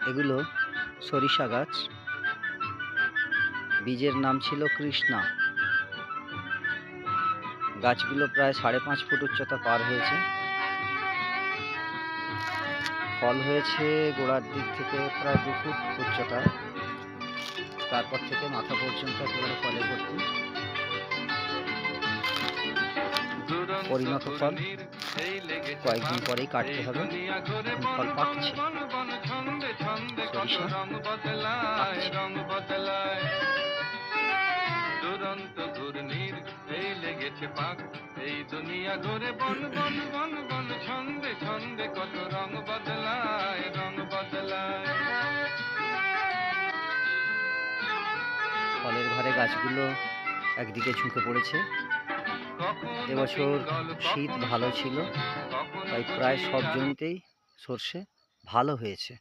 এগুলো সরিষা গাছ। বীজের নাম ছিল কৃষ্ণা। গাছগুলো প্রায় 5.5 ফুট উচ্চতা পার হয়েছে। ফল হয়েছে গোড়ার দিক থেকে প্রায় 2 ফুট উচ্চতা, তারপর থেকে মাথা পর্যন্ত একেবারে ফলে ভর্তি। পরিণত ফল কয়েকদিন পরেই কাটতে হবে। এখন ফল পাকছে। সরিষা পাকছে। দুরন্ত ঘূর্ণির এই লেগেছে পাক, এই দুনিয়া ঘুরে বন বন বন বন, ছন্দে ছন্দে কত রং বদলায়, রং বদলায়। ফলের ভারে গাছগুলো একদিকে ঝুঁকে পড়েছে। এবছর শীত ভালো ছিল, তাই প্রায় সব জমিতেই সর্ষে ভালো হয়েছে।